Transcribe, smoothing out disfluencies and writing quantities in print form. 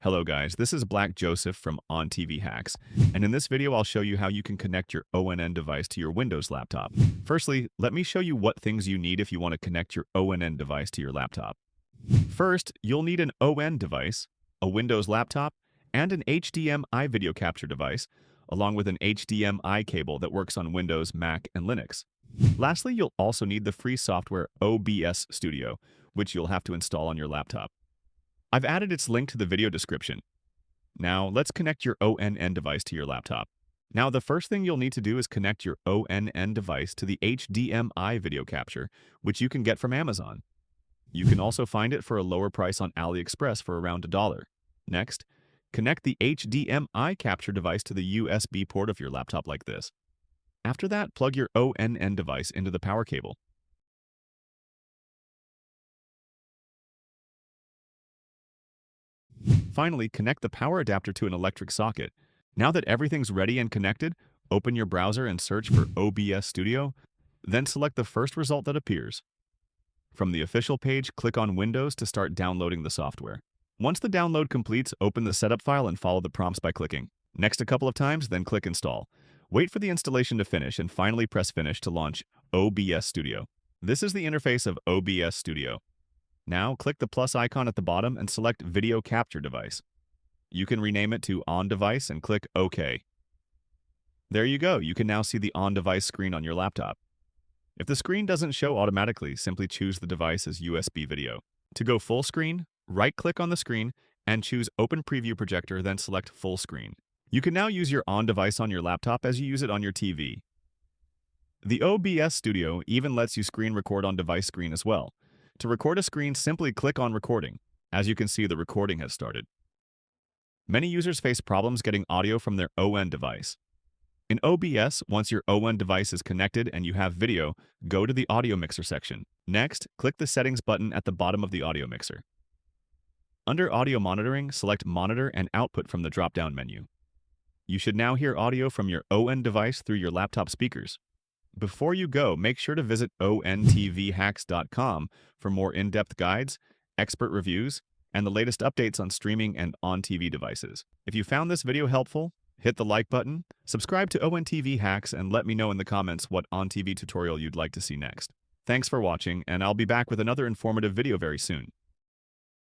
Hello guys, this is Black Joseph from ONN TV Hacks, and in this video I'll show you how you can connect your ONN device to your Windows laptop. Firstly, let me show you what things you need if you want to connect your ONN device to your laptop. First, you'll need an ONN device, a Windows laptop, and an HDMI video capture device, along with an HDMI cable that works on Windows, Mac, and Linux. Lastly, you'll also need the free software OBS Studio, which you'll have to install on your laptop. I've added its link to the video description. Now, let's connect your ONN device to your laptop. Now, the first thing you'll need to do is connect your ONN device to the HDMI video capture, which you can get from Amazon. You can also find it for a lower price on AliExpress for around $1. Next, connect the HDMI capture device to the USB port of your laptop like this. After that, plug your ONN device into the power cable. Finally, connect the power adapter to an electric socket. Now that everything's ready and connected, open your browser and search for OBS Studio, then select the first result that appears. From the official page, click on Windows to start downloading the software. Once the download completes, open the setup file and follow the prompts by clicking Next a couple of times, then click Install. Wait for the installation to finish and finally press Finish to launch OBS Studio. This is the interface of OBS Studio. Now, click the plus icon at the bottom and select Video Capture Device. You can rename it to ON Device and click OK. There you go, you can now see the ON Device screen on your laptop. If the screen doesn't show automatically, simply choose the device as USB video. To go full screen, right-click on the screen and choose Open Preview Projector, then select Full Screen. You can now use your ON device on your laptop as you use it on your TV. The OBS Studio even lets you screen record on device screen as well. To record a screen, simply click on Recording. As you can see, the recording has started. Many users face problems getting audio from their ON device. In OBS, once your ON device is connected and you have video, go to the Audio Mixer section. Next, click the Settings button at the bottom of the audio mixer. Under Audio Monitoring, select Monitor and Output from the drop-down menu. You should now hear audio from your ON device through your laptop speakers. Before you go, make sure to visit ONNTVHacks.com for more in-depth guides, expert reviews, and the latest updates on streaming and ONN TV devices. If you found this video helpful, hit the like button, subscribe to ONN TV Hacks, and let me know in the comments what ONN TV tutorial you'd like to see next. Thanks for watching, and I'll be back with another informative video very soon.